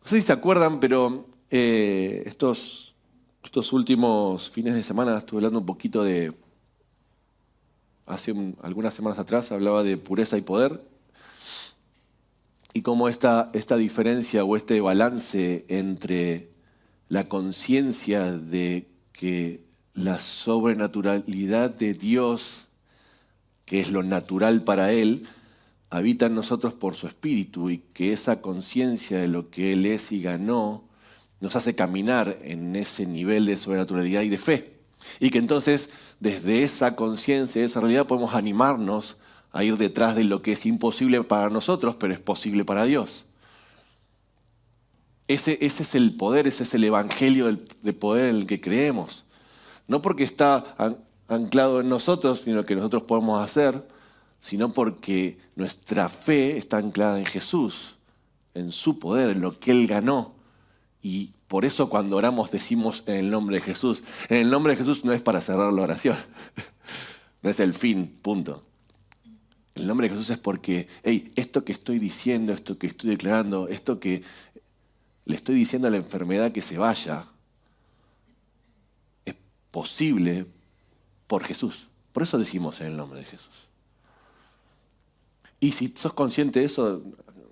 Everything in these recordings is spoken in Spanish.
No sé si se acuerdan, pero estos últimos fines de semana estuve hablando un poquito de, algunas semanas atrás hablaba de pureza y poder y cómo esta diferencia o este balance entre la conciencia de que la sobrenaturalidad de Dios, que es lo natural para Él, habita en nosotros por su Espíritu y que esa conciencia de lo que Él es y ganó nos hace caminar en ese nivel de sobrenaturalidad y de fe. Y que entonces desde esa conciencia, esa realidad, podemos animarnos a ir detrás de lo que es imposible para nosotros, pero es posible para Dios. Ese es el poder, ese es el evangelio de poder en el que creemos. No porque está anclado en nosotros, sino que nosotros podemos hacer, sino porque nuestra fe está anclada en Jesús, en su poder, en lo que Él ganó. Y por eso cuando oramos decimos en el nombre de Jesús. En el nombre de Jesús no es para cerrar la oración, no es el fin, punto. El nombre de Jesús es porque, hey, esto que estoy diciendo, esto que estoy declarando, esto que le estoy diciendo a la enfermedad que se vaya, es posible por Jesús. Por eso decimos en el nombre de Jesús. Y si sos consciente de eso,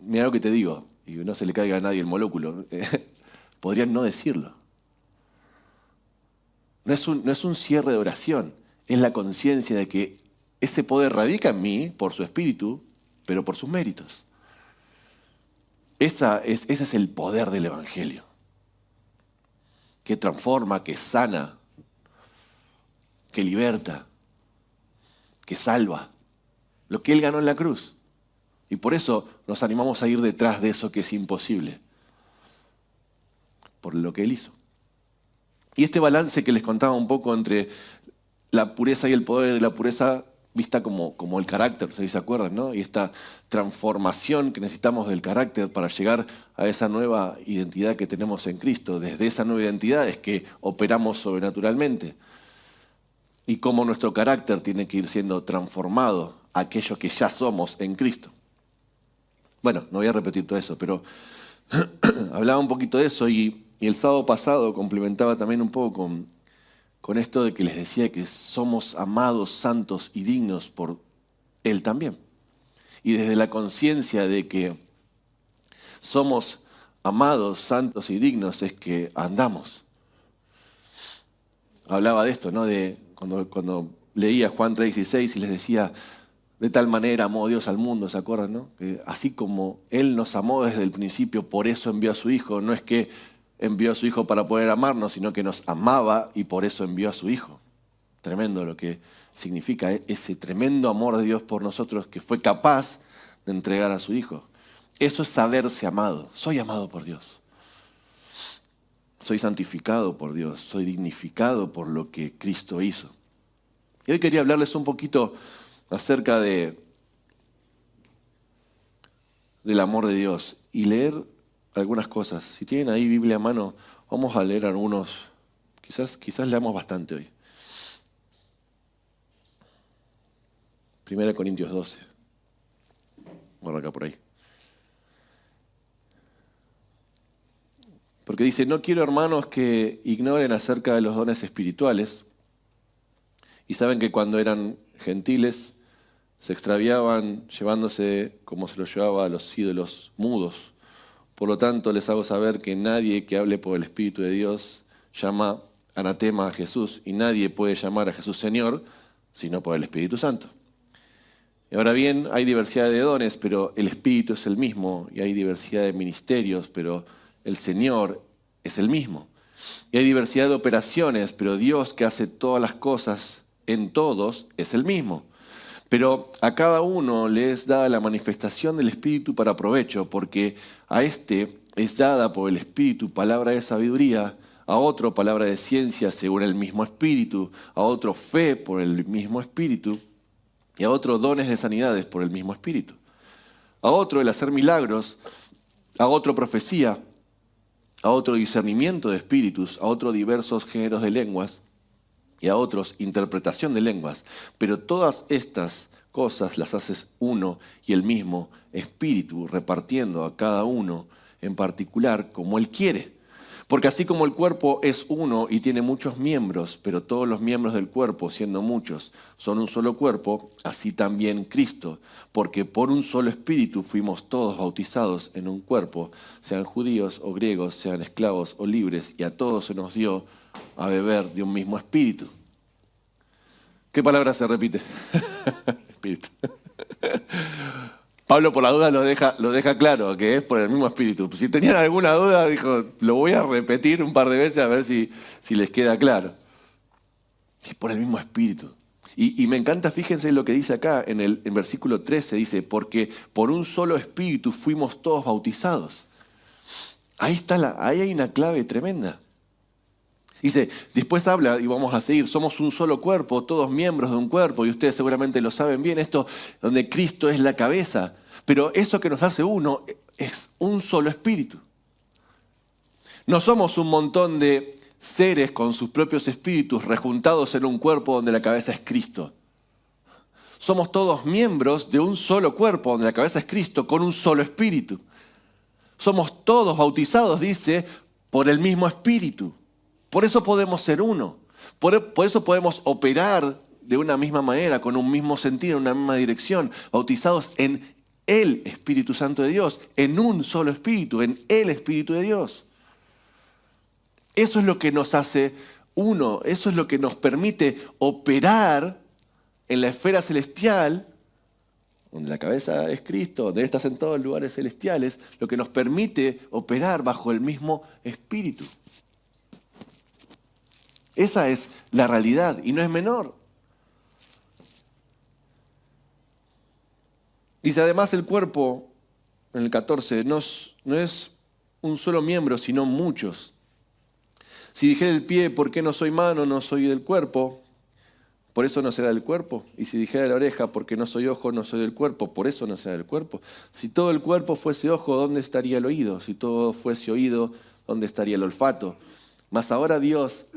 mira lo que te digo, y no se le caiga a nadie el molúculo, podrían no decirlo. No es un cierre de oración, es la conciencia de que ese poder radica en mí por su espíritu, pero por sus méritos. Ese es el poder del evangelio, que transforma, que sana, que liberta, que salva. Lo que Él ganó en la cruz. Y por eso nos animamos a ir detrás de eso que es imposible, por lo que Él hizo. Y este balance que les contaba un poco entre la pureza y el poder, la pureza vista como el carácter, si se acuerdan, ¿no? Y esta transformación que necesitamos del carácter para llegar a esa nueva identidad que tenemos en Cristo. Desde esa nueva identidad es que operamos sobrenaturalmente. Y cómo nuestro carácter tiene que ir siendo transformado a aquello que ya somos en Cristo. Bueno, no voy a repetir todo eso, pero hablaba un poquito de eso y el sábado pasado complementaba también un poco con esto de que les decía que somos amados, santos y dignos por Él también. Y desde la conciencia de que somos amados, santos y dignos es que andamos. Hablaba de esto, ¿no? De cuando leía Juan 3:16 y les decía, de tal manera amó Dios al mundo, ¿se acuerdan, no? Que así como Él nos amó desde el principio, por eso envió a su Hijo. No es que envió a su Hijo para poder amarnos, sino que nos amaba y por eso envió a su Hijo. Tremendo lo que significa ese tremendo amor de Dios por nosotros que fue capaz de entregar a su Hijo. Eso es saberse amado. Soy amado por Dios. Soy santificado por Dios. Soy dignificado por lo que Cristo hizo. Y hoy quería hablarles un poquito acerca del amor de Dios y leer algunas cosas. Si tienen ahí Biblia a mano, vamos a leer algunos. Quizás leamos bastante hoy. 1 Corintios 12. Bueno, acá por ahí. Porque dice, no quiero, hermanos, que ignoren acerca de los dones espirituales. Y saben que cuando eran gentiles se extraviaban llevándose como se los llevaba a los ídolos mudos. Por lo tanto, les hago saber que nadie que hable por el Espíritu de Dios llama anatema a Jesús, y nadie puede llamar a Jesús Señor, sino por el Espíritu Santo. Y ahora bien, hay diversidad de dones, pero el Espíritu es el mismo, y hay diversidad de ministerios, pero el Señor es el mismo. Y hay diversidad de operaciones, pero Dios que hace todas las cosas en todos es el mismo. Pero a cada uno le es dada la manifestación del Espíritu para provecho, porque a este es dada por el Espíritu palabra de sabiduría, a otro palabra de ciencia según el mismo Espíritu, a otro fe por el mismo Espíritu, y a otro dones de sanidades por el mismo Espíritu. A otro el hacer milagros, a otro profecía, a otro discernimiento de espíritus, a otro diversos géneros de lenguas, y a otros interpretación de lenguas. Pero todas estas cosas las haces uno y el mismo Espíritu, repartiendo a cada uno en particular como Él quiere. Porque así como el cuerpo es uno y tiene muchos miembros, pero todos los miembros del cuerpo, siendo muchos, son un solo cuerpo, así también Cristo. Porque por un solo espíritu fuimos todos bautizados en un cuerpo, sean judíos o griegos, sean esclavos o libres, y a todos se nos dio a beber de un mismo espíritu. ¿Qué palabra se repite? Espíritu. Pablo por la duda lo deja claro, que es por el mismo espíritu. Si tenían alguna duda, dijo, lo voy a repetir un par de veces a ver si les queda claro. Es por el mismo espíritu. Y me encanta, fíjense lo que dice acá, en versículo 13, dice, porque por un solo espíritu fuimos todos bautizados. Ahí hay una clave tremenda. Dice, después habla, y vamos a seguir, somos un solo cuerpo, todos miembros de un cuerpo, y ustedes seguramente lo saben bien, esto donde Cristo es la cabeza, pero eso que nos hace uno es un solo espíritu. No somos un montón de seres con sus propios espíritus rejuntados en un cuerpo donde la cabeza es Cristo. Somos todos miembros de un solo cuerpo donde la cabeza es Cristo con un solo espíritu. Somos todos bautizados, dice, por el mismo espíritu. Por eso podemos ser uno. Por eso podemos operar de una misma manera, con un mismo sentido, en una misma dirección, bautizados en el Espíritu Santo de Dios, en un solo Espíritu, en el Espíritu de Dios. Eso es lo que nos hace uno, eso es lo que nos permite operar en la esfera celestial, donde la cabeza es Cristo, donde Él está sentado en lugares celestiales, lo que nos permite operar bajo el mismo Espíritu. Esa es la realidad y no es menor. Dice, además el cuerpo, en el 14, no es un solo miembro, sino muchos. Si dijera el pie, ¿por qué no soy mano, no soy del cuerpo? Por eso no será del cuerpo. Y si dijera la oreja, ¿por qué no soy ojo, no soy del cuerpo? Por eso no será del cuerpo. Si todo el cuerpo fuese ojo, ¿dónde estaría el oído? Si todo fuese oído, ¿dónde estaría el olfato? Mas ahora Dios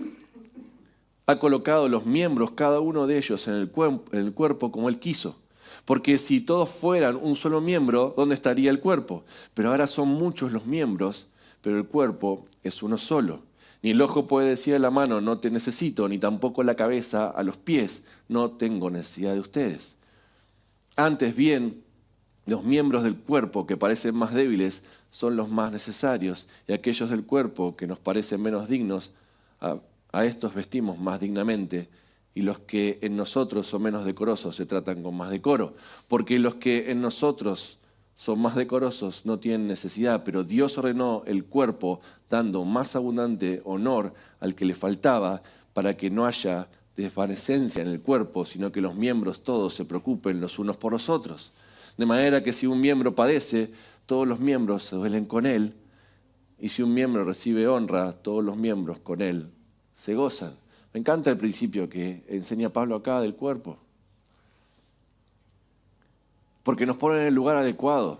ha colocado los miembros, cada uno de ellos, en el cuerpo como Él quiso. Porque si todos fueran un solo miembro, ¿dónde estaría el cuerpo? Pero ahora son muchos los miembros, pero el cuerpo es uno solo. Ni el ojo puede decir a la mano, no te necesito, ni tampoco la cabeza a los pies, no tengo necesidad de ustedes. Antes bien, los miembros del cuerpo que parecen más débiles son los más necesarios, y aquellos del cuerpo que nos parecen menos dignos, a estos vestimos más dignamente, y los que en nosotros son menos decorosos se tratan con más decoro, porque los que en nosotros son más decorosos no tienen necesidad, pero Dios ordenó el cuerpo dando más abundante honor al que le faltaba, para que no haya desvanecencia en el cuerpo, sino que los miembros todos se preocupen los unos por los otros. De manera que si un miembro padece, todos los miembros se duelen con él, y si un miembro recibe honra, todos los miembros con él se gozan. Me encanta el principio que enseña Pablo acá del cuerpo. Porque nos pone en el lugar adecuado.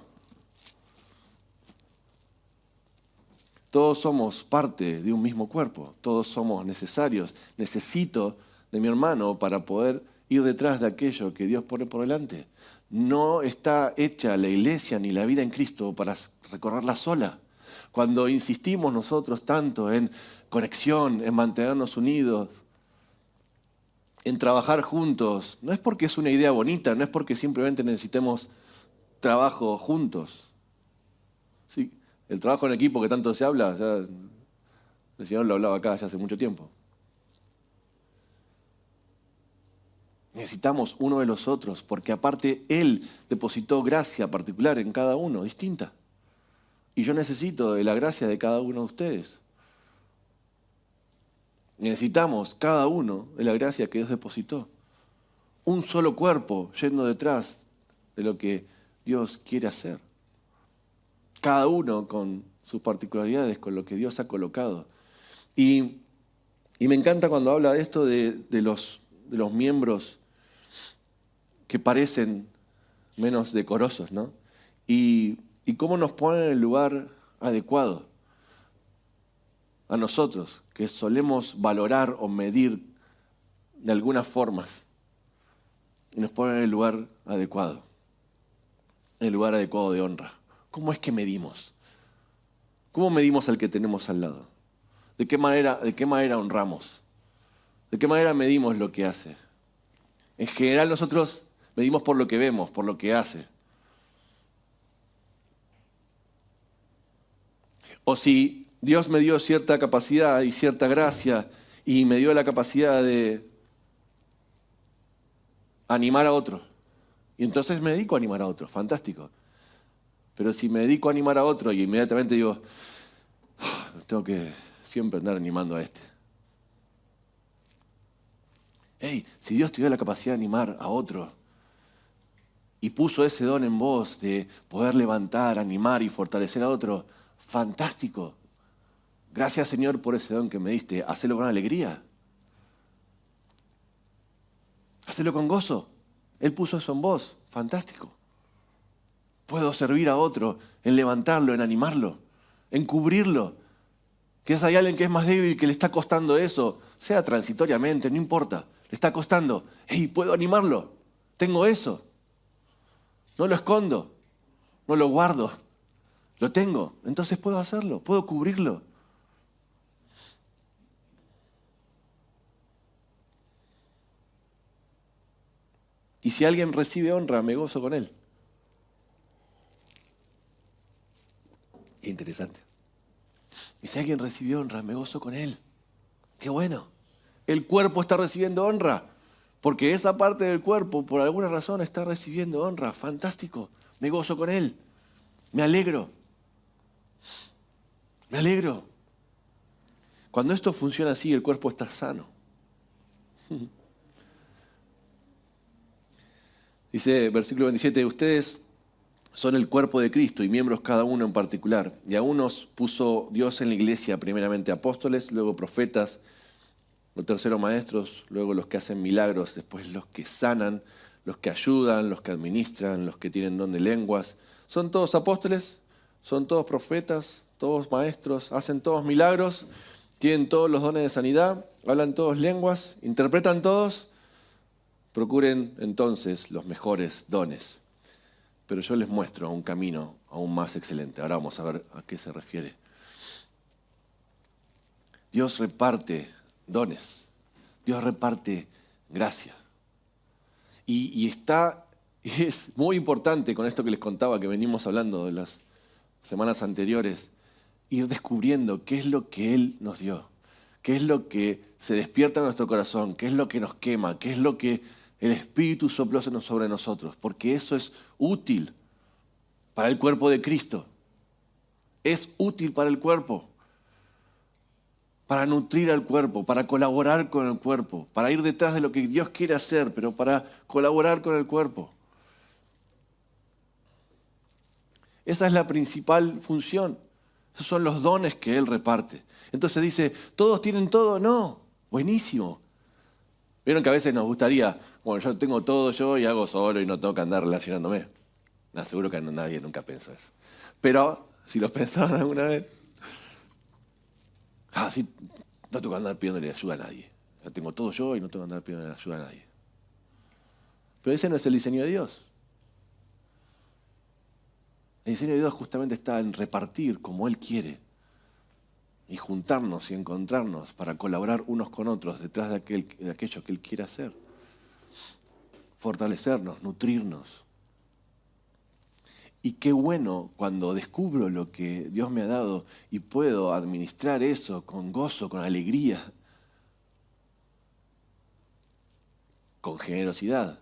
Todos somos parte de un mismo cuerpo. Todos somos necesarios. Necesito de mi hermano para poder ir detrás de aquello que Dios pone por delante. No está hecha la iglesia ni la vida en Cristo para recorrerla sola. Cuando insistimos nosotros tanto en conexión, en mantenernos unidos, en trabajar juntos, no es porque es una idea bonita, no es porque simplemente necesitemos trabajo juntos. Sí, el trabajo en equipo que tanto se habla, ya, el Señor lo hablaba acá ya hace mucho tiempo. Necesitamos uno de los otros, porque aparte Él depositó gracia particular en cada uno, distinta. Y yo necesito de la gracia de cada uno de ustedes. Necesitamos cada uno de la gracia que Dios depositó. Un solo cuerpo yendo detrás de lo que Dios quiere hacer. Cada uno con sus particularidades, con lo que Dios ha colocado. Y me encanta cuando habla de esto de los miembros que parecen menos decorosos, ¿no? Y cómo nos pone en el lugar adecuado a nosotros, que solemos valorar o medir de algunas formas, y nos pone en el lugar adecuado de honra. ¿Cómo es que medimos? ¿Cómo medimos al que tenemos al lado? ¿De qué manera honramos? ¿De qué manera medimos lo que hace? En general nosotros medimos por lo que vemos, por lo que hace. O si Dios me dio cierta capacidad y cierta gracia y me dio la capacidad de animar a otros. Y entonces me dedico a animar a otros, fantástico. Pero si me dedico a animar a otro y inmediatamente digo, tengo que siempre andar animando a este. Hey, si Dios te dio la capacidad de animar a otro y puso ese don en vos de poder levantar, animar y fortalecer a otro, fantástico. Gracias, Señor, por ese don que me diste. Hacelo con alegría. Hacelo con gozo. Él puso eso en vos. Fantástico. Puedo servir a otro en levantarlo, en animarlo, en cubrirlo. Que hay alguien que es más débil y que le está costando eso, sea transitoriamente, no importa. Le está costando. Hey, puedo animarlo. Tengo eso. No lo escondo. No lo guardo. Lo tengo. Entonces puedo hacerlo. Puedo cubrirlo. Y si alguien recibe honra, me gozo con él. Interesante. Y si alguien recibe honra, me gozo con él. Qué bueno. El cuerpo está recibiendo honra. Porque esa parte del cuerpo, por alguna razón, está recibiendo honra. Fantástico. Me gozo con él. Me alegro. Me alegro. Cuando esto funciona así, el cuerpo está sano. Dice, versículo 27, ustedes son el cuerpo de Cristo y miembros cada uno en particular. Y a unos puso Dios en la iglesia, primeramente apóstoles, luego profetas, los terceros maestros, luego los que hacen milagros, después los que sanan, los que ayudan, los que administran, los que tienen don de lenguas. ¿Son todos apóstoles? ¿Son todos profetas? ¿Todos maestros? ¿Hacen todos milagros? ¿Tienen todos los dones de sanidad? ¿Hablan todos lenguas? ¿Interpretan todos? Procuren entonces los mejores dones. Pero yo les muestro un camino aún más excelente. Ahora vamos a ver a qué se refiere. Dios reparte dones. Dios reparte gracia. Y es muy importante con esto que les contaba, que venimos hablando de las semanas anteriores, ir descubriendo qué es lo que Él nos dio, qué es lo que se despierta en nuestro corazón, qué es lo que nos quema, qué es lo que el Espíritu sopló sobre nosotros, porque eso es útil para el cuerpo de Cristo. Es útil para el cuerpo, para nutrir al cuerpo, para colaborar con el cuerpo, para ir detrás de lo que Dios quiere hacer, pero para colaborar con el cuerpo. Esa es la principal función. Esos son los dones que Él reparte. Entonces dice, ¿todos tienen todo? No, buenísimo. Vieron que a veces nos gustaría, bueno, yo tengo todo yo y hago solo y no tengo que andar relacionándome. No, seguro que nadie nunca pensó eso. Pero si los pensaron alguna vez, sí, no tengo que andar pidiéndole ayuda a nadie. Ya tengo todo yo y no tengo que andar pidiéndole ayuda a nadie. Pero ese no es el diseño de Dios. El diseño de Dios justamente está en repartir como Él quiere y juntarnos y encontrarnos para colaborar unos con otros detrás de aquello que Él quiere hacer. Fortalecernos, nutrirnos. Y qué bueno cuando descubro lo que Dios me ha dado y puedo administrar eso con gozo, con alegría, con generosidad,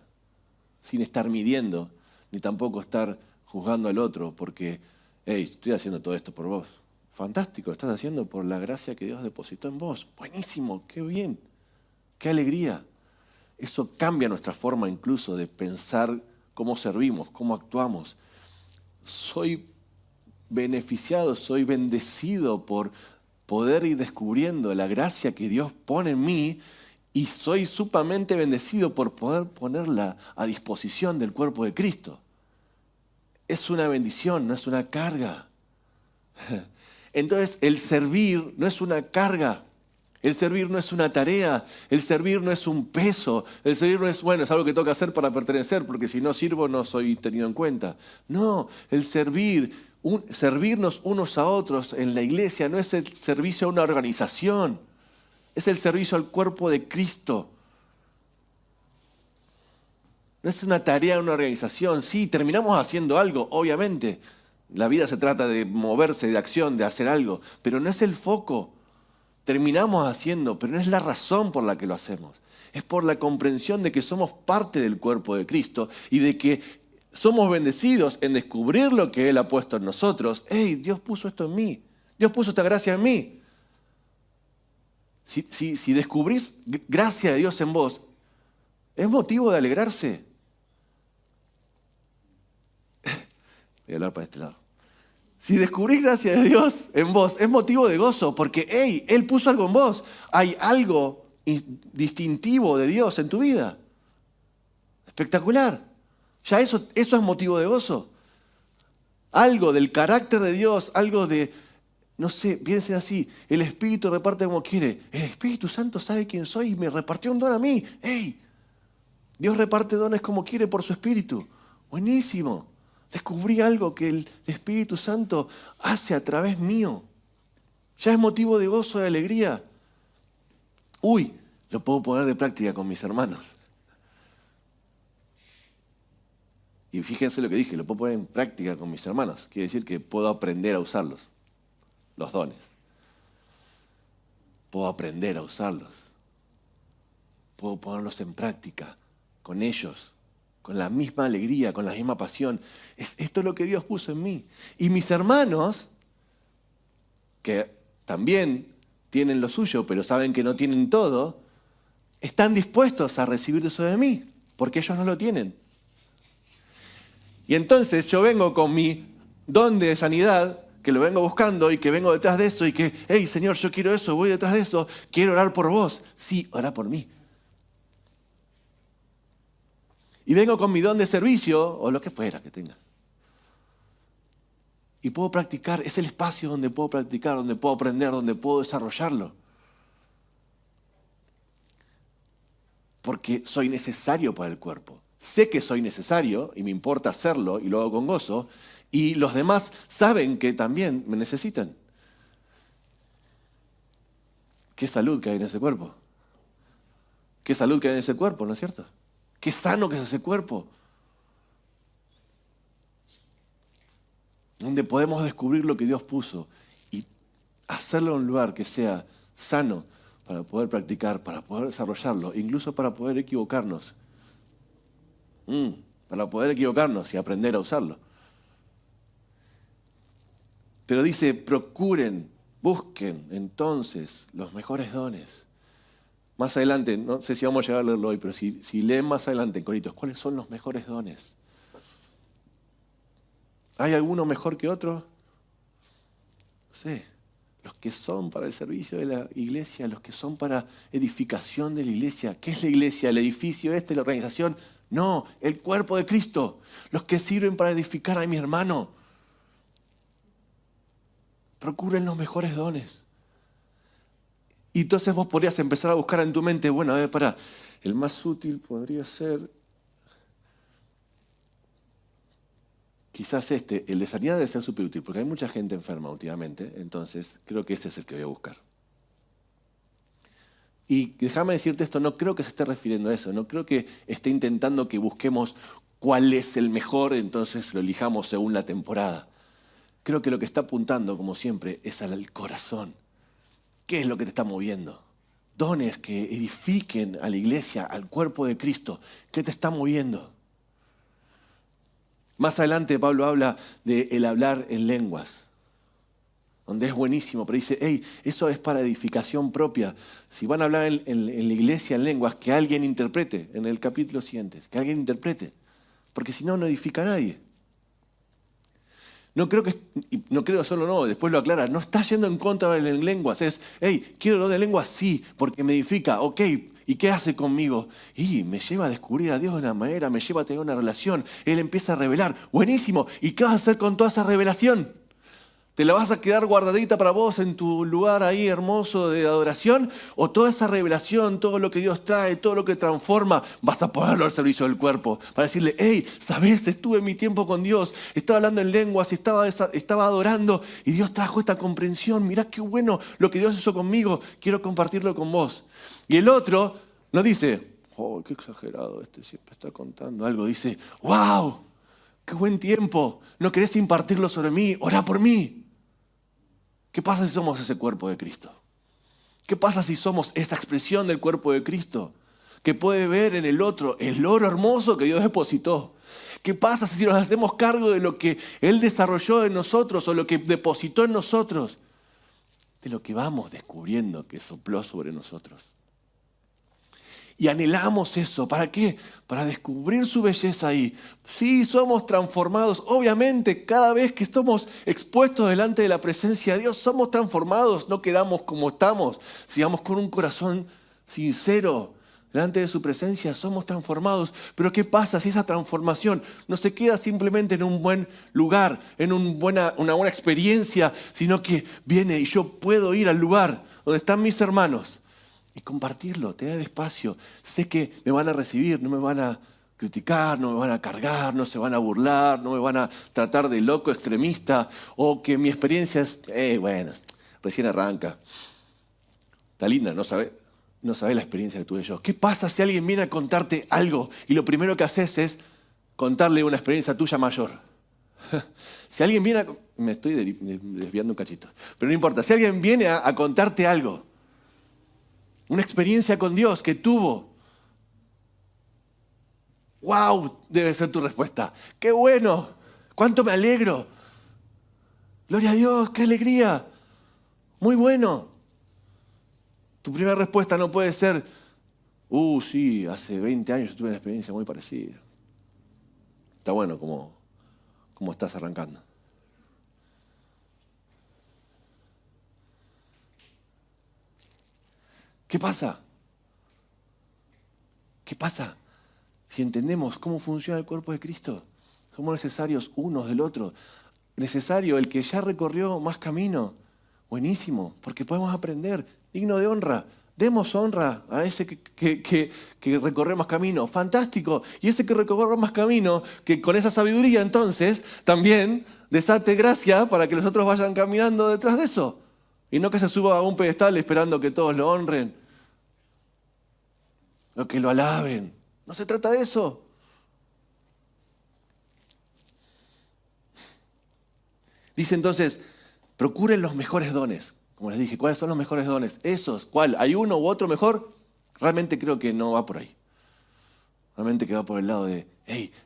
sin estar midiendo, ni tampoco estar juzgando al otro porque, hey, estoy haciendo todo esto por vos. Fantástico, lo estás haciendo por la gracia que Dios depositó en vos. Buenísimo, qué bien, qué alegría. Eso cambia nuestra forma incluso de pensar cómo servimos, cómo actuamos. Soy beneficiado, soy bendecido por poder ir descubriendo la gracia que Dios pone en mí y soy sumamente bendecido por poder ponerla a disposición del cuerpo de Cristo. Es una bendición, no es una carga. Entonces, el servir no es una carga. El servir no es una tarea. El servir no es un peso. El servir no es, bueno, es algo que tengo que hacer para pertenecer, porque si no sirvo no soy tenido en cuenta. No, el servir, servirnos unos a otros en la iglesia no es el servicio a una organización, es el servicio al cuerpo de Cristo. No es una tarea de una organización. Sí, terminamos haciendo algo, obviamente. La vida se trata de moverse, de acción, de hacer algo, pero no es el foco. Terminamos haciendo, pero no es la razón por la que lo hacemos. Es por la comprensión de que somos parte del cuerpo de Cristo y de que somos bendecidos en descubrir lo que Él ha puesto en nosotros. ¡Hey, Dios puso esto en mí! Dios puso esta gracia en mí. Si descubrís gracia de Dios en vos, es motivo de alegrarse. Voy a hablar para este lado. Si descubrís gracia de Dios en vos, es motivo de gozo, porque hey, Él puso algo en vos. Hay algo distintivo de Dios en tu vida. Espectacular. Ya eso es motivo de gozo. Algo del carácter de Dios, algo de, no sé, piensen así, el Espíritu reparte como quiere. El Espíritu Santo sabe quién soy y me repartió un don a mí. ¡Hey! Dios reparte dones como quiere por su Espíritu. Buenísimo. Descubrí algo que el Espíritu Santo hace a través mío. Ya es motivo de gozo, de alegría. Uy, lo puedo poner de práctica con mis hermanos. Y fíjense lo que dije, lo puedo poner en práctica con mis hermanos. Quiere decir que puedo aprender a usarlos, los dones. Puedo aprender a usarlos. Puedo ponerlos en práctica con ellos, con la misma alegría, con la misma pasión. Esto es lo que Dios puso en mí. Y mis hermanos, que también tienen lo suyo, pero saben que no tienen todo, están dispuestos a recibir eso de mí, porque ellos no lo tienen. Y entonces yo vengo con mi don de sanidad, que lo vengo buscando y que vengo detrás de eso y que, hey, Señor, yo quiero eso, voy detrás de eso, quiero orar por vos. Sí, ora por mí. Y vengo con mi don de servicio, o lo que fuera que tenga. Y puedo practicar, es el espacio donde puedo practicar, donde puedo aprender, donde puedo desarrollarlo. Porque soy necesario para el cuerpo. Sé que soy necesario y me importa hacerlo y lo hago con gozo. Y los demás saben que también me necesitan. Qué salud que hay en ese cuerpo. Qué salud que hay en ese cuerpo, ¿no es cierto? Qué sano que es ese cuerpo. Donde podemos descubrir lo que Dios puso y hacerlo en un lugar que sea sano para poder practicar, para poder desarrollarlo, incluso para poder equivocarnos. Para poder equivocarnos y aprender a usarlo. Pero dice, procuren, busquen entonces los mejores dones. Más adelante, no sé si vamos a llegar a leerlo hoy, pero si leen más adelante en Corintios, ¿cuáles son los mejores dones? ¿Hay alguno mejor que otro? No sé. Los que son para el servicio de la iglesia, los que son para edificación de la iglesia. ¿Qué es la iglesia? ¿El edificio la organización? No, el cuerpo de Cristo. Los que sirven para edificar a mi hermano. Procuren los mejores dones. Y entonces vos podrías empezar a buscar en tu mente, bueno, a ver, pará, el más útil podría ser quizás el de sanidad debe ser súper útil, porque hay mucha gente enferma últimamente, entonces creo que ese es el que voy a buscar. Y déjame decirte esto, no creo que se esté refiriendo a eso, no creo que esté intentando que busquemos cuál es el mejor, entonces lo elijamos según la temporada. Creo que lo que está apuntando, como siempre, es al corazón. ¿Qué es lo que te está moviendo? Dones que edifiquen a la iglesia, al cuerpo de Cristo. ¿Qué te está moviendo? Más adelante Pablo habla del hablar en lenguas, donde es buenísimo, pero dice, hey, eso es para edificación propia. Si van a hablar en la iglesia en lenguas, que alguien interprete, en el capítulo siguiente, que alguien interprete, porque si no, no edifica a nadie. No creo solo no, después lo aclara, no está yendo en contra de las lenguas, es, hey, quiero hablar de lenguas, sí, porque me edifica, ok, ¿y qué hace conmigo? Y me lleva a descubrir a Dios de una manera, me lleva a tener una relación, Él empieza a revelar, buenísimo, ¿y qué vas a hacer con toda esa revelación? ¿Te la vas a quedar guardadita para vos en tu lugar ahí hermoso de adoración? ¿O toda esa revelación, todo lo que Dios trae, todo lo que transforma, vas a ponerlo al servicio del cuerpo? Para decirle, hey, ¿sabés? Estuve en mi tiempo con Dios, estaba hablando en lenguas, estaba adorando y Dios trajo esta comprensión. Mirá qué bueno lo que Dios hizo conmigo, quiero compartirlo con vos. Y el otro no dice, oh, qué exagerado, siempre está contando algo. Dice, wow, qué buen tiempo, ¿no querés impartirlo sobre mí? Orá por mí. ¿Qué pasa si somos ese cuerpo de Cristo? ¿Qué pasa si somos esa expresión del cuerpo de Cristo? Que puede ver en el otro el oro hermoso que Dios depositó. ¿Qué pasa si nos hacemos cargo de lo que Él desarrolló en nosotros o lo que depositó en nosotros? De lo que vamos descubriendo que sopló sobre nosotros. Y anhelamos eso. ¿Para qué? Para descubrir su belleza ahí. Sí, somos transformados. Obviamente, cada vez que estamos expuestos delante de la presencia de Dios, somos transformados. No quedamos como estamos. Sigamos con un corazón sincero delante de su presencia. Somos transformados. Pero ¿qué pasa si esa transformación no se queda simplemente en un buen lugar, en una buena experiencia, sino que viene y yo puedo ir al lugar donde están mis hermanos y compartirlo, tener espacio? Sé que me van a recibir, no me van a criticar, no me van a cargar, no se van a burlar, no me van a tratar de loco extremista, o que mi experiencia es, bueno, recién arranca. Está linda, no sabe la experiencia que tuve yo. ¿Qué pasa si alguien viene a contarte algo y lo primero que haces es contarle una experiencia tuya mayor? Si alguien viene a... Me estoy desviando un cachito, pero no importa. Si alguien viene a contarte algo, una experiencia con Dios que tuvo, ¡wow! Debe ser tu respuesta. ¡Qué bueno! ¡Cuánto me alegro! ¡Gloria a Dios! ¡Qué alegría! ¡Muy bueno! Tu primera respuesta no puede ser, sí, hace 20 años yo tuve una experiencia muy parecida. Está bueno como estás arrancando. ¿Qué pasa? ¿Qué pasa si entendemos cómo funciona el cuerpo de Cristo? Somos necesarios unos del otro. Necesario el que ya recorrió más camino. Buenísimo, porque podemos aprender. Digno de honra. Demos honra a ese que recorre más camino. Fantástico. Y ese que recorre más camino, que con esa sabiduría entonces también desate gracia para que los otros vayan caminando detrás de eso. Y no que se suba a un pedestal esperando que todos lo honren o que lo alaben. No se trata de eso. Dice entonces, procuren los mejores dones. Como les dije, ¿cuáles son los mejores dones? Esos. ¿Cuál? ¿Hay uno u otro mejor? Realmente creo que no va por ahí. Realmente que va por el lado de,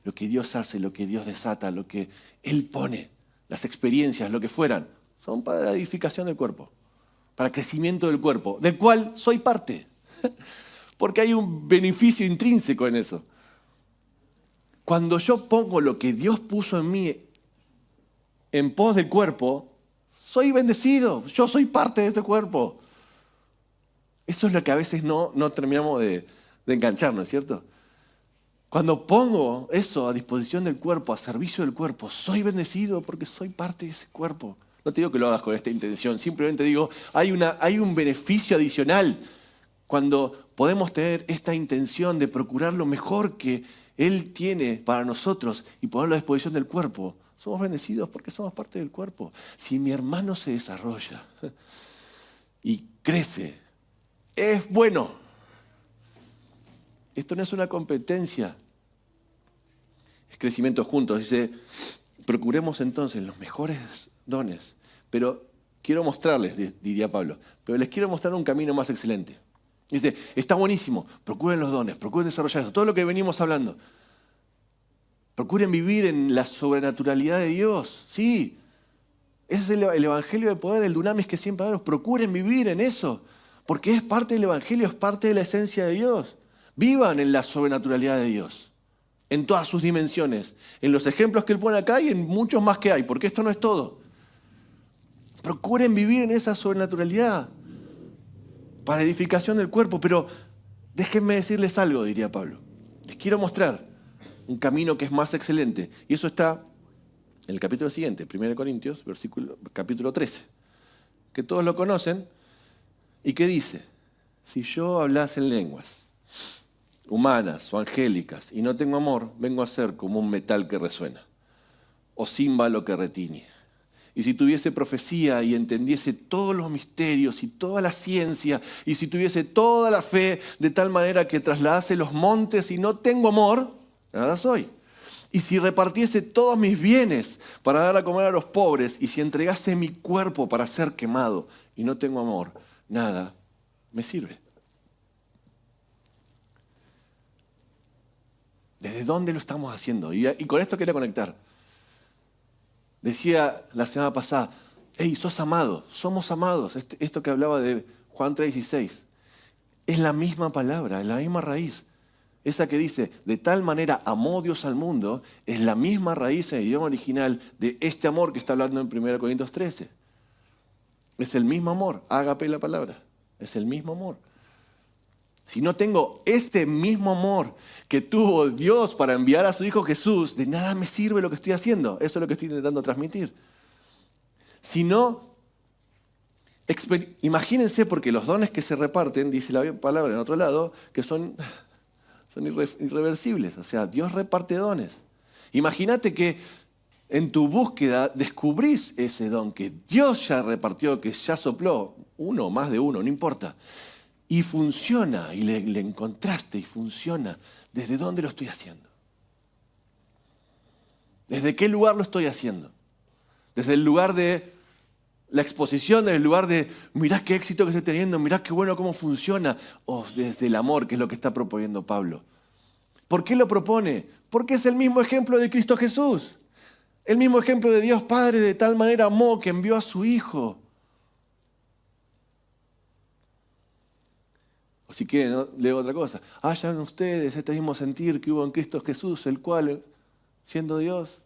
lo que Dios hace, lo que Dios desata, lo que Él pone, las experiencias, lo que fueran, son para la edificación del cuerpo, para el crecimiento del cuerpo, del cual soy parte. Porque hay un beneficio intrínseco en eso. Cuando yo pongo lo que Dios puso en mí en pos del cuerpo, soy bendecido, yo soy parte de ese cuerpo. Eso es lo que a veces no terminamos de engancharnos, ¿cierto? Cuando pongo eso a disposición del cuerpo, a servicio del cuerpo, soy bendecido porque soy parte de ese cuerpo. No te digo que lo hagas con esta intención, simplemente digo, hay un beneficio adicional cuando podemos tener esta intención de procurar lo mejor que Él tiene para nosotros y ponerlo a disposición del cuerpo. Somos bendecidos porque somos parte del cuerpo. Si mi hermano se desarrolla y crece, es bueno. Esto no es una competencia, es crecimiento juntos. Dice, procuremos entonces los mejores dones, pero quiero mostrarles, diría Pablo, pero les quiero mostrar un camino más excelente. Dice, está buenísimo, procuren los dones, procuren desarrollar eso, todo lo que venimos hablando. Procuren vivir en la sobrenaturalidad de Dios, sí. Ese es el evangelio de poder, el dunamis que siempre hablamos. Procuren vivir en eso, porque es parte del evangelio, es parte de la esencia de Dios. Vivan en la sobrenaturalidad de Dios, en todas sus dimensiones, en los ejemplos que Él pone acá y en muchos más que hay, porque esto no es todo. Procuren vivir en esa sobrenaturalidad para edificación del cuerpo, pero déjenme decirles algo, diría Pablo. Les quiero mostrar un camino que es más excelente, y eso está En el capítulo siguiente, 1 Corintios, capítulo 13, que todos lo conocen, y que dice, si yo hablase en lenguas humanas o angélicas y no tengo amor, vengo a ser como un metal que resuena, o címbalo que retiñe. Y si tuviese profecía y entendiese todos los misterios y toda la ciencia, y si tuviese toda la fe de tal manera que trasladase los montes y no tengo amor, nada soy. Y si repartiese todos mis bienes para dar a comer a los pobres, y si entregase mi cuerpo para ser quemado y no tengo amor, nada me sirve. ¿Desde dónde lo estamos haciendo? Y con esto quería conectar. Decía la semana pasada, hey, sos amado, somos amados. Esto que hablaba de Juan 3:16. Es la misma palabra, es la misma raíz. Esa que dice, de tal manera amó Dios al mundo, es la misma raíz en el idioma original de este amor que está hablando en 1 Corintios 13. Es el mismo amor, ágape la palabra, es el mismo amor. Si no tengo este mismo amor que tuvo Dios para enviar a su Hijo Jesús, de nada me sirve lo que estoy haciendo. Eso es lo que estoy intentando transmitir. Si no, imagínense, porque los dones que se reparten, dice la palabra en otro lado, que son irreversibles. O sea, Dios reparte dones. Imagínate que en tu búsqueda descubrís ese don que Dios ya repartió, que ya sopló, uno o más de uno, no importa. Y funciona, y le encontraste y funciona. ¿Desde dónde lo estoy haciendo? ¿Desde qué lugar lo estoy haciendo? Desde el lugar de la exposición, desde el lugar de mirá qué éxito que estoy teniendo, mirá qué bueno cómo funciona, o desde el amor, que es lo que está proponiendo Pablo. ¿Por qué lo propone? Porque es el mismo ejemplo de Cristo Jesús. El mismo ejemplo de Dios Padre, de tal manera amó que envió a su Hijo. O si quieren, ¿no? Leo otra cosa. Hayan ustedes este mismo sentir que hubo en Cristo Jesús, el cual, siendo Dios,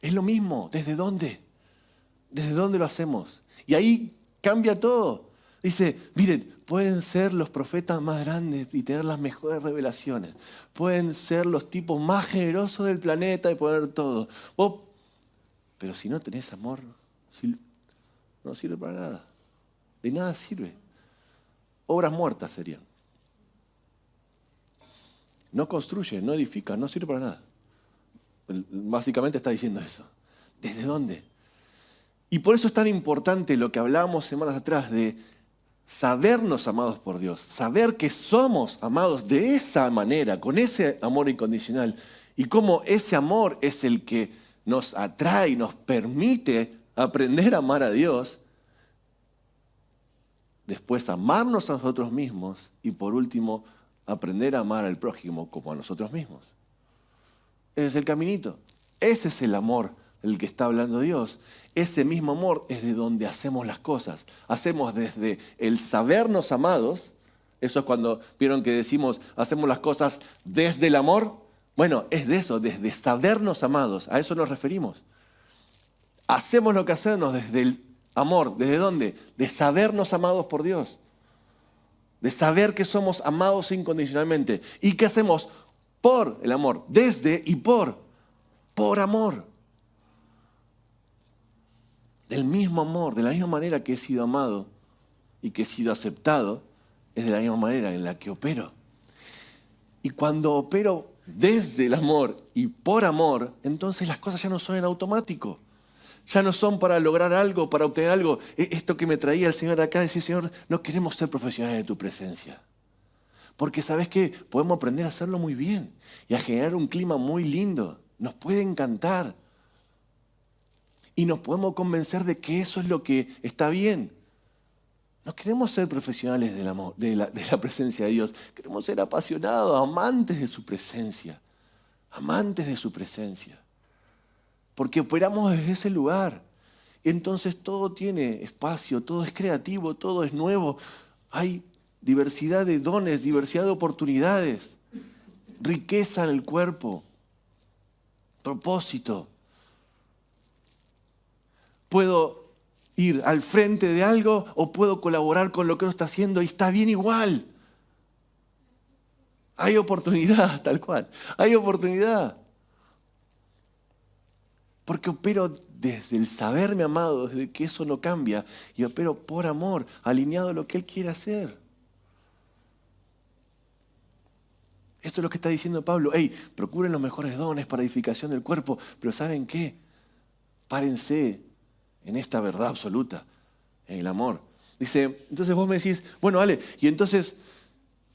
es lo mismo. ¿Desde dónde? ¿Desde dónde lo hacemos? Y ahí cambia todo. Dice, miren, pueden ser los profetas más grandes y tener las mejores revelaciones. Pueden ser los tipos más generosos del planeta y poner todo. Pero si no tenés amor, no sirve para nada. De nada sirve. Obras muertas serían. No construye, no edifica, no sirve para nada. Básicamente está diciendo eso. ¿Desde dónde? Y por eso es tan importante lo que hablábamos semanas atrás de sabernos amados por Dios, saber que somos amados de esa manera, con ese amor incondicional, y cómo ese amor es el que nos atrae y nos permite aprender a amar a Dios. Después amarnos a nosotros mismos y por último aprender a amar al prójimo como a nosotros mismos. Ese es el caminito. Ese es el amor del que está hablando Dios. Ese mismo amor es de donde hacemos las cosas. Hacemos desde el sabernos amados. Eso es cuando vieron que decimos hacemos las cosas desde el amor. Bueno, es de eso, desde sabernos amados. A eso nos referimos. Hacemos lo que hacemos desde el amor. ¿Desde dónde? De sabernos amados por Dios. De saber que somos amados incondicionalmente. ¿Y qué hacemos? Por el amor. Desde y por amor. Del mismo amor, de la misma manera que he sido amado y que he sido aceptado, es de la misma manera en la que opero. Y cuando opero desde el amor y por amor, entonces las cosas ya no son en automático. Ya no son para lograr algo, para obtener algo. Esto que me traía el Señor acá, decir, Señor, no queremos ser profesionales de tu presencia. Porque ¿sabes qué? Podemos aprender a hacerlo muy bien y a generar un clima muy lindo. Nos puede encantar. Y nos podemos convencer de que eso es lo que está bien. No queremos ser profesionales del amor, de la presencia de Dios. Queremos ser apasionados, amantes de su presencia. Amantes de su presencia. Porque operamos desde ese lugar. Entonces todo tiene espacio, todo es creativo, todo es nuevo. Hay diversidad de dones, diversidad de oportunidades, riqueza en el cuerpo, propósito. Puedo ir al frente de algo o puedo colaborar con lo que otro está haciendo y está bien igual. Hay oportunidad, tal cual. Hay oportunidad. Porque opero desde el saberme amado, desde que eso no cambia, y opero por amor, alineado a lo que Él quiere hacer. Esto es lo que está diciendo Pablo. Hey, procuren los mejores dones para edificación del cuerpo, pero ¿saben qué? Párense en esta verdad absoluta, en el amor. Dice, entonces vos me decís, bueno, Ale, y entonces,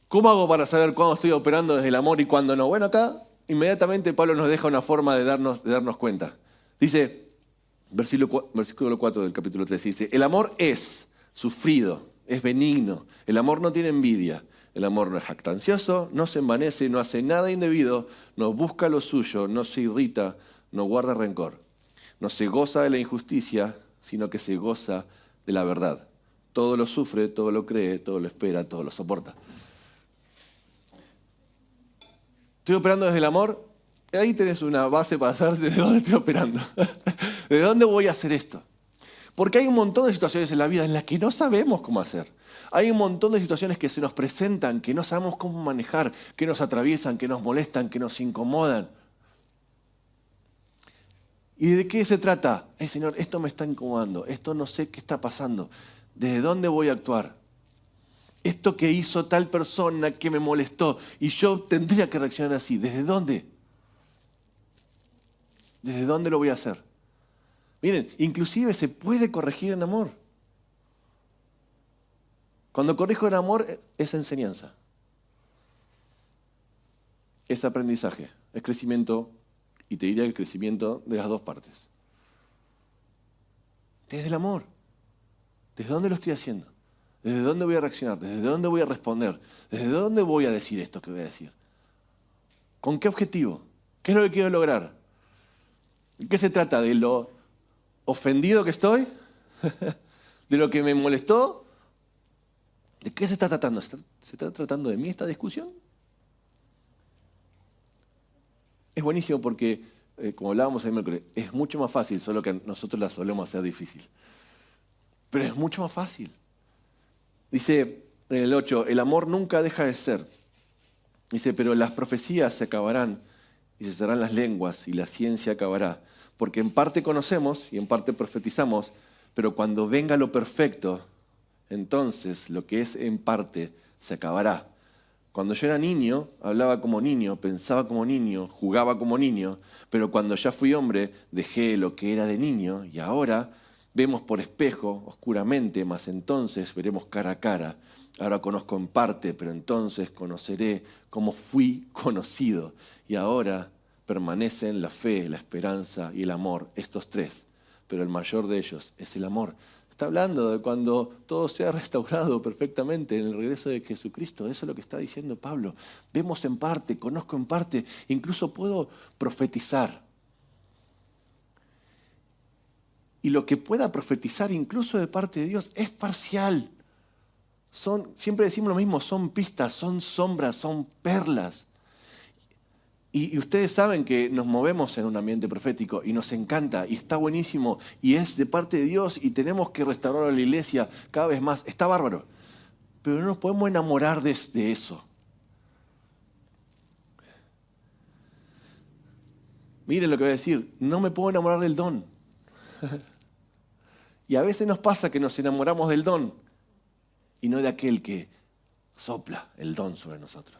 ¿cómo hago para saber cuándo estoy operando desde el amor y cuándo no? Bueno, acá inmediatamente Pablo nos deja una forma de darnos cuenta. Dice, versículo 4 del capítulo 3, dice, el amor es sufrido, es benigno, el amor no tiene envidia, el amor no es jactancioso, no se envanece, no hace nada indebido, no busca lo suyo, no se irrita, no guarda rencor, no se goza de la injusticia, sino que se goza de la verdad. Todo lo sufre, todo lo cree, todo lo espera, todo lo soporta. ¿Estoy operando desde el amor? Ahí tenés una base para saber desde dónde estoy operando. ¿De dónde voy a hacer esto? Porque hay un montón de situaciones en la vida en las que no sabemos cómo hacer. Hay un montón de situaciones que se nos presentan, que no sabemos cómo manejar, que nos atraviesan, que nos molestan, que nos incomodan. ¿Y de qué se trata? Señor, esto me está incomodando, esto no sé qué está pasando. ¿Desde dónde voy a actuar? Esto que hizo tal persona que me molestó y yo tendría que reaccionar así, ¿desde dónde? ¿Desde dónde lo voy a hacer? Miren, inclusive se puede corregir en amor. Cuando corrijo en amor es enseñanza. Es aprendizaje, es crecimiento, y te diría que el crecimiento de las dos partes. Desde el amor. ¿Desde dónde lo estoy haciendo? ¿Desde dónde voy a reaccionar? ¿Desde dónde voy a responder? ¿Desde dónde voy a decir esto que voy a decir? ¿Con qué objetivo? ¿Qué es lo que quiero lograr? ¿De qué se trata? ¿De lo ofendido que estoy? ¿De lo que me molestó? ¿De qué se está tratando? ¿Se está tratando de mí esta discusión? Es buenísimo porque, como hablábamos el miércoles, es mucho más fácil, solo que nosotros la solemos hacer difícil. Pero es mucho más fácil. Dice en el 8, el amor nunca deja de ser. Dice, pero las profecías se acabarán y cesarán las lenguas y la ciencia acabará. Porque en parte conocemos y en parte profetizamos, pero cuando venga lo perfecto, entonces lo que es en parte se acabará. Cuando yo era niño, hablaba como niño, pensaba como niño, jugaba como niño, pero cuando ya fui hombre, dejé lo que era de niño y ahora vemos por espejo, oscuramente, mas entonces veremos cara a cara. Ahora conozco en parte, pero entonces conoceré como fui conocido. Y ahora permanecen la fe, la esperanza y el amor, estos tres, pero el mayor de ellos es el amor. Está hablando de cuando todo sea restaurado perfectamente en el regreso de Jesucristo. Eso es lo que está diciendo Pablo. Vemos en parte, conozco en parte, incluso puedo profetizar. Y lo que pueda profetizar incluso de parte de Dios es parcial. Siempre decimos lo mismo, son pistas, son sombras, son perlas. Y ustedes saben que nos movemos en un ambiente profético y nos encanta y está buenísimo y es de parte de Dios y tenemos que restaurar a la iglesia cada vez más. Está bárbaro. Pero no nos podemos enamorar de eso. Miren lo que voy a decir. No me puedo enamorar del don. Y a veces nos pasa que nos enamoramos del don y no de aquel que sopla el don sobre nosotros.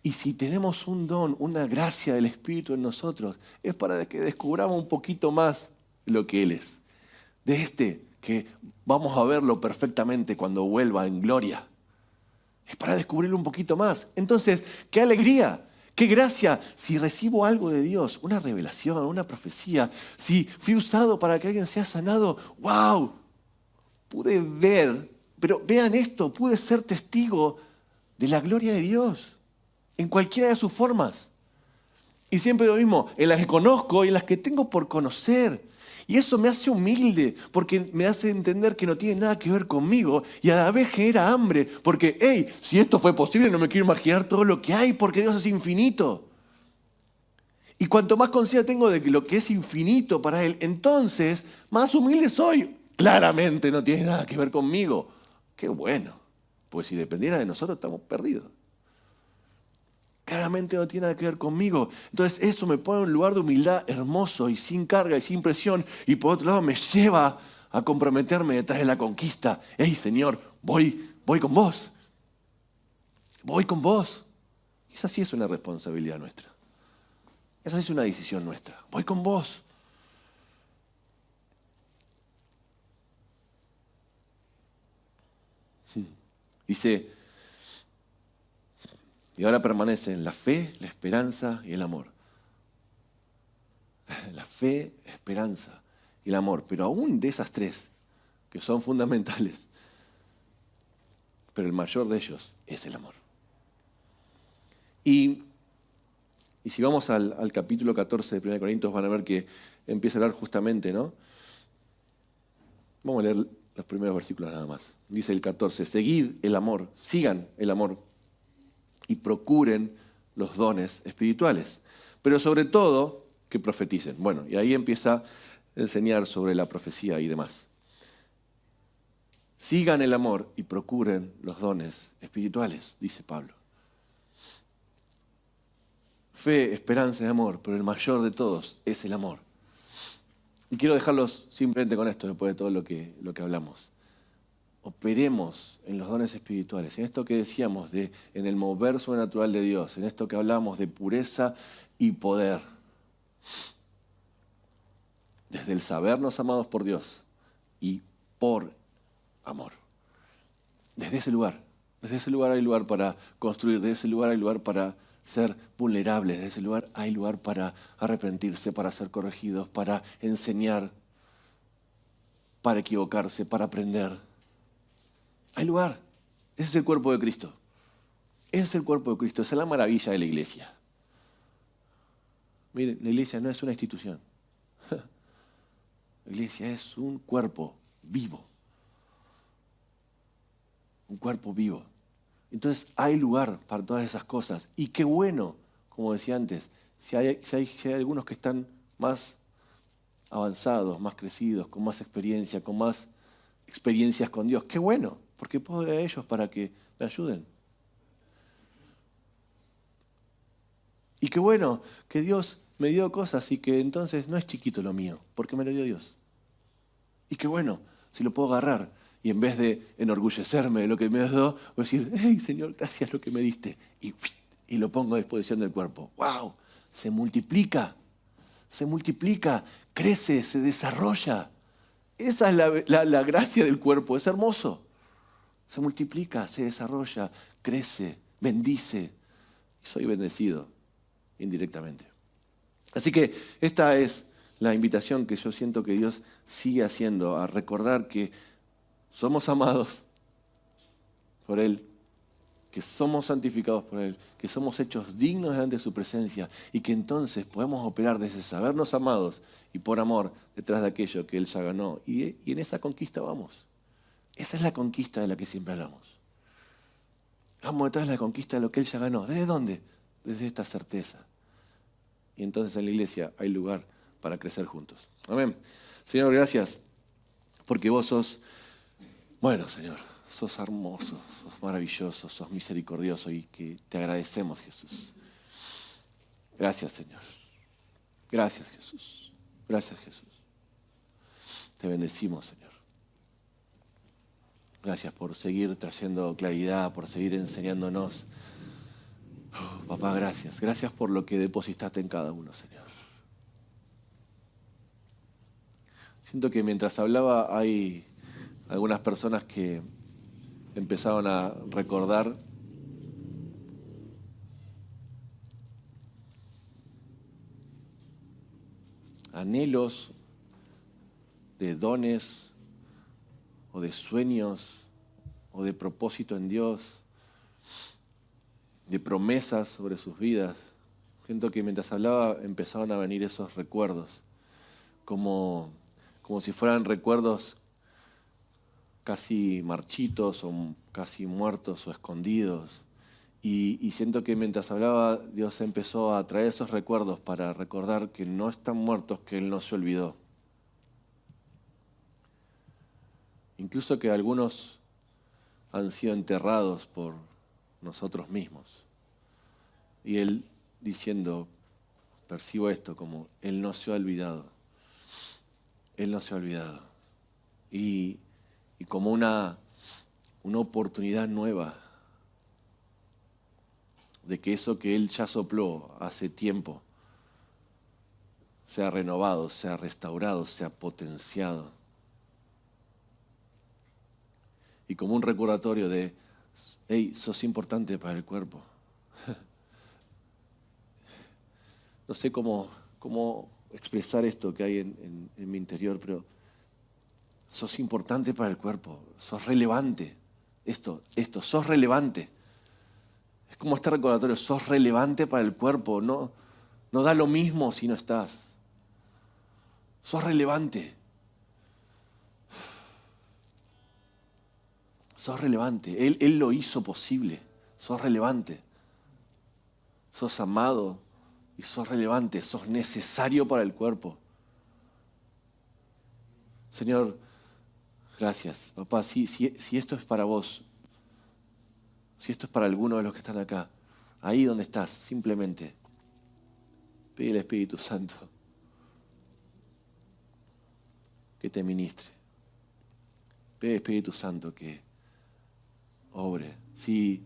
Y si tenemos un don, una gracia del Espíritu en nosotros, es para que descubramos un poquito más lo que Él es. De que vamos a verlo perfectamente cuando vuelva en gloria. Es para descubrirlo un poquito más. Entonces, qué alegría, qué gracia. Si recibo algo de Dios, una revelación, una profecía, si fui usado para que alguien sea sanado, ¡wow! Pude ver, pero vean esto, pude ser testigo de la gloria de Dios. En cualquiera de sus formas. Y siempre lo mismo, en las que conozco y en las que tengo por conocer. Y eso me hace humilde, porque me hace entender que no tiene nada que ver conmigo y a la vez genera hambre, porque, hey, si esto fue posible, no me quiero imaginar todo lo que hay, porque Dios es infinito. Y cuanto más conciencia tengo de lo que es infinito para Él, entonces más humilde soy. Claramente no tiene nada que ver conmigo. Qué bueno, pues si dependiera de nosotros estamos perdidos. Claramente no tiene nada que ver conmigo. Entonces eso me pone en un lugar de humildad hermoso y sin carga y sin presión. Y por otro lado me lleva a comprometerme detrás de la conquista. ¡Hey, Señor, voy con vos! Voy con vos. Esa sí es una responsabilidad nuestra. Esa sí es una decisión nuestra. Voy con vos. Dice, y ahora permanecen la fe, la esperanza y el amor. La fe, la esperanza y el amor. Pero aún de esas tres, que son fundamentales, pero el mayor de ellos es el amor. Y si vamos al capítulo 14 de 1 Corintios, van a ver que empieza a hablar justamente, ¿no? Vamos a leer los primeros versículos nada más. Dice el 14, seguid el amor, sigan el amor y procuren los dones espirituales. Pero sobre todo, que profeticen. Bueno, y ahí empieza a enseñar sobre la profecía y demás. Sigan el amor y procuren los dones espirituales, dice Pablo. Fe, esperanza y amor, pero el mayor de todos es el amor. Y quiero dejarlos simplemente con esto después de todo lo que hablamos. Operemos en los dones espirituales, en esto que decíamos, en el mover sobrenatural de Dios, en esto que hablamos de pureza y poder. Desde el sabernos amados por Dios y por amor. Desde ese lugar hay lugar para construir, desde ese lugar hay lugar para ser vulnerables, desde ese lugar hay lugar para arrepentirse, para ser corregidos, para enseñar, para equivocarse, para aprender. Hay lugar. Ese es el cuerpo de Cristo. Ese es el cuerpo de Cristo. Esa es la maravilla de la iglesia. Miren, la iglesia no es una institución. La iglesia es un cuerpo vivo. Un cuerpo vivo. Entonces hay lugar para todas esas cosas. Y qué bueno, como decía antes, si hay algunos que están más avanzados, más crecidos, con más experiencia, con más experiencias con Dios. Qué bueno, porque puedo ir a ellos para que me ayuden. Y qué bueno que Dios me dio cosas y que entonces no es chiquito lo mío, porque me lo dio Dios. Y qué bueno si lo puedo agarrar y en vez de enorgullecerme de lo que me dio, voy a decir, hey Señor, gracias lo que me diste. Y lo pongo a disposición del cuerpo. ¡Wow! Se multiplica, crece, se desarrolla. Esa es la gracia del cuerpo, es hermoso. Se multiplica, se desarrolla, crece, bendice. Soy bendecido indirectamente. Así que esta es la invitación que yo siento que Dios sigue haciendo, a recordar que somos amados por Él, que somos santificados por Él, que somos hechos dignos delante de su presencia y que entonces podemos operar desde sabernos amados y por amor detrás de aquello que Él ya ganó. Y en esa conquista vamos. Esa es la conquista de la que siempre hablamos. Vamos detrás de la conquista de lo que Él ya ganó. ¿Desde dónde? Desde esta certeza. Y entonces en la iglesia hay lugar para crecer juntos. Amén. Señor, gracias porque vos sos, bueno, Señor, sos hermoso, sos maravilloso, sos misericordioso y que te agradecemos, Jesús. Gracias, Señor. Gracias, Jesús. Gracias, Jesús. Te bendecimos, Señor. Gracias por seguir trayendo claridad, por seguir enseñándonos. Oh, papá, gracias. Gracias por lo que depositaste en cada uno, Señor. Siento que mientras hablaba hay algunas personas que empezaban a recordar anhelos de dones o de sueños o de propósito en Dios, de promesas sobre sus vidas. Siento que mientras hablaba empezaban a venir esos recuerdos, como si fueran recuerdos casi marchitos o casi muertos o escondidos. Y siento que mientras hablaba, Dios empezó a traer esos recuerdos para recordar que no están muertos, que Él no se olvidó. Incluso que algunos han sido enterrados por nosotros mismos. Y él diciendo, percibo esto como, Él no se ha olvidado. Él no se ha olvidado. Y como una oportunidad nueva de que eso que Él ya sopló hace tiempo sea renovado, sea restaurado, sea potenciado. Y como un recordatorio de, hey, sos importante para el cuerpo. No sé cómo expresar esto que hay en mi interior, pero sos importante para el cuerpo, sos relevante. Sos relevante. Es como este recordatorio, sos relevante para el cuerpo, no da lo mismo si no estás. Sos relevante. Sos relevante. Él lo hizo posible. Sos relevante. Sos amado y sos relevante. Sos necesario para el cuerpo. Señor, gracias. Papá, si esto es para vos, si esto es para alguno de los que están acá, ahí donde estás, simplemente pide al Espíritu Santo que te ministre. Pide al Espíritu Santo que obre. Si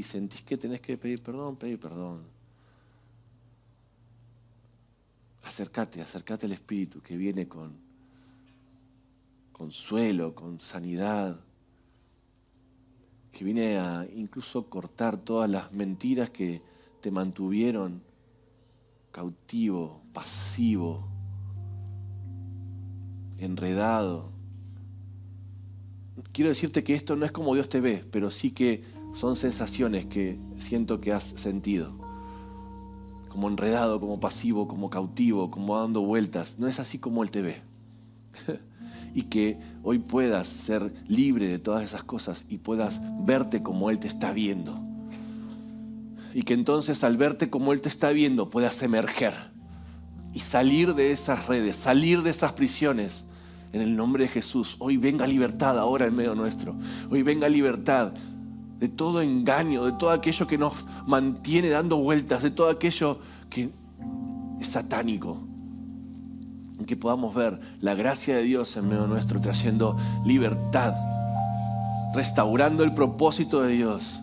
sentís que tenés que pedir perdón, pedí perdón. Acércate al Espíritu que viene con consuelo, con sanidad, que viene a incluso cortar todas las mentiras que te mantuvieron cautivo, pasivo, enredado. Quiero decirte que esto no es como Dios te ve, pero sí que son sensaciones que siento que has sentido. Como enredado, como pasivo, como cautivo, como dando vueltas. No es así como Él te ve. Y que hoy puedas ser libre de todas esas cosas y puedas verte como Él te está viendo. Y que entonces al verte como Él te está viendo puedas emerger y salir de esas redes, salir de esas prisiones. En el nombre de Jesús, hoy venga libertad ahora en medio nuestro. Hoy venga libertad de todo engaño, de todo aquello que nos mantiene dando vueltas, de todo aquello que es satánico. Y que podamos ver la gracia de Dios en medio nuestro, trayendo libertad, restaurando el propósito de Dios,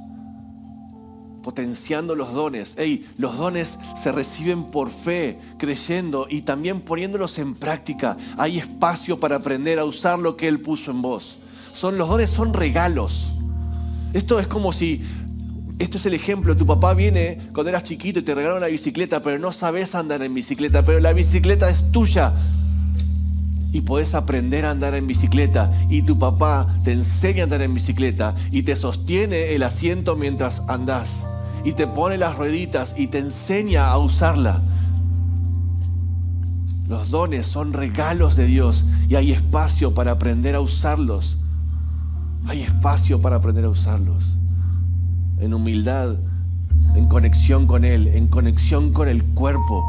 potenciando los dones. Los dones se reciben por fe, creyendo y también poniéndolos en práctica. Hay espacio para aprender a usar lo que Él puso en vos. Los dones son regalos. Esto es como si, este es el ejemplo, tu papá viene cuando eras chiquito y te regaló una bicicleta, pero no sabes andar en bicicleta, pero la bicicleta es tuya. Y podés aprender a andar en bicicleta y tu papá te enseña a andar en bicicleta y te sostiene el asiento mientras andás y te pone las rueditas y te enseña a usarla. Los dones son regalos de Dios y hay espacio para aprender a usarlos. Hay espacio para aprender a usarlos. En humildad, en conexión con Él, en conexión con el cuerpo,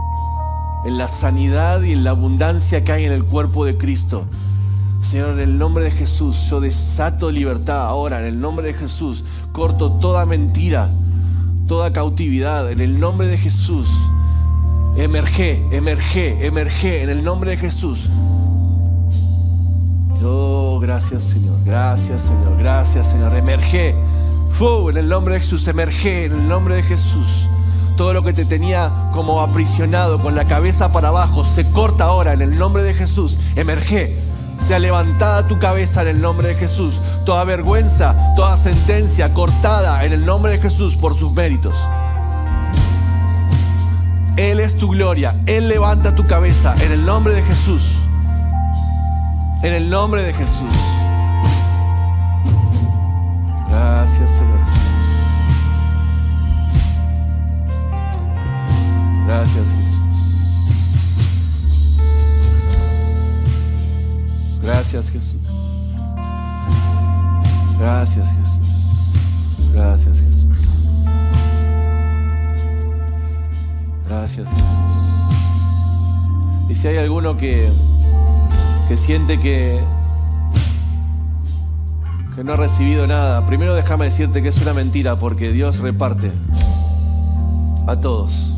en la sanidad y en la abundancia que hay en el cuerpo de Cristo. Señor, en el nombre de Jesús, yo desato libertad ahora. En el nombre de Jesús, corto toda mentira, toda cautividad. En el nombre de Jesús, emerge en el nombre de Jesús. Oh, gracias Señor, gracias Señor, gracias Señor. Emerge, en el nombre de Jesús, emerge en el nombre de Jesús. Todo lo que te tenía como aprisionado con la cabeza para abajo se corta ahora en el nombre de Jesús. Emerge, sea levantada tu cabeza en el nombre de Jesús. Toda vergüenza, toda sentencia cortada en el nombre de Jesús por sus méritos. Él es tu gloria, Él levanta tu cabeza en el nombre de Jesús. En el nombre de Jesús. Gracias, Señor Jesús. Gracias, Jesús. Gracias, Jesús. Gracias, Jesús. Gracias, Jesús. Gracias, Jesús. Y si hay alguno que siente que no ha recibido nada, primero déjame decirte que es una mentira, porque Dios reparte. a todos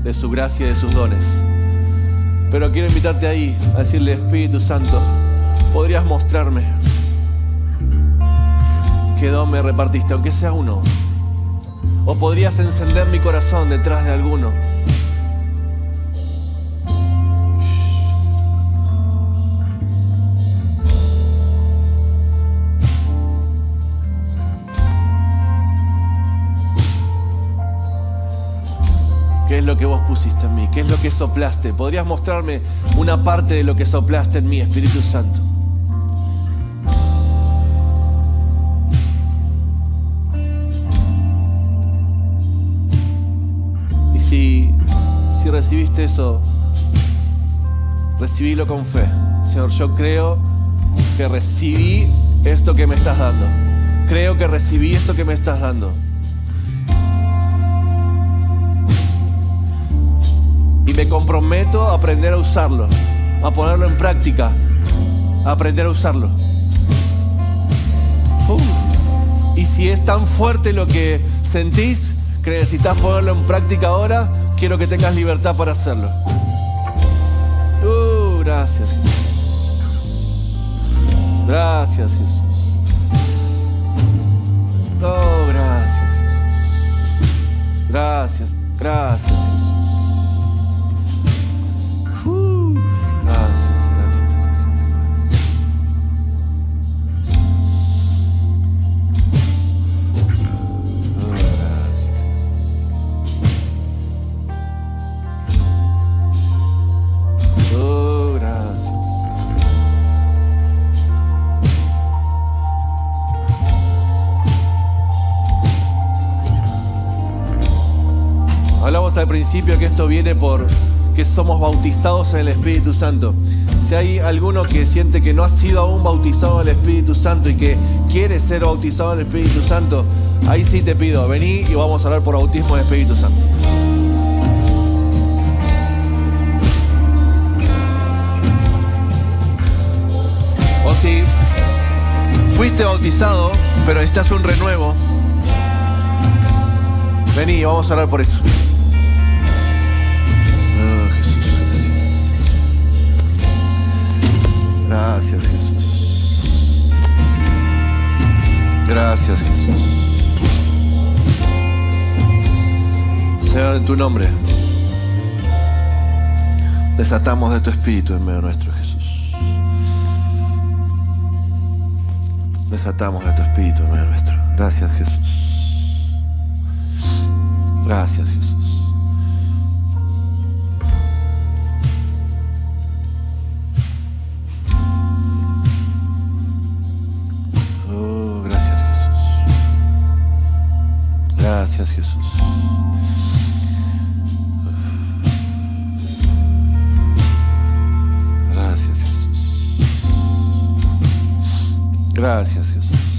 de su gracia y de sus dones. Pero quiero invitarte ahí a decirle: Espíritu Santo, ¿podrías mostrarme qué don me repartiste, aunque sea uno? ¿O podrías encender mi corazón detrás de alguno? ¿Qué es lo que vos pusiste en mí? ¿Qué es lo que soplaste? ¿Podrías mostrarme una parte de lo que soplaste en mí, Espíritu Santo? Y si recibiste eso, recibílo con fe. Señor, yo creo que recibí esto que me estás dando. Creo que recibí esto que me estás dando. Y me comprometo a aprender a usarlo, a ponerlo en práctica, a aprender a usarlo. Y si es tan fuerte lo que sentís que necesitas ponerlo en práctica ahora, quiero que tengas libertad para hacerlo. Gracias, Jesús. Gracias, Jesús. Oh, gracias, Jesús. Gracias, gracias, Jesús. Hablamos al principio que esto viene por que somos bautizados en el Espíritu Santo. Si hay alguno que siente que no ha sido aún bautizado en el Espíritu Santo y que quiere ser bautizado en el Espíritu Santo, ahí sí te pido, vení y vamos a hablar por bautismo del Espíritu Santo. O si fuiste bautizado, pero necesitas un renuevo, vení y vamos a hablar por eso. Gracias, Jesús. Gracias, Jesús. Señor, en tu nombre, desatamos de tu Espíritu en medio nuestro, Jesús. Desatamos de tu Espíritu en medio nuestro. Gracias, Jesús. Gracias, Jesús. Gracias, Jesús. Gracias, Jesús. Gracias, Jesús.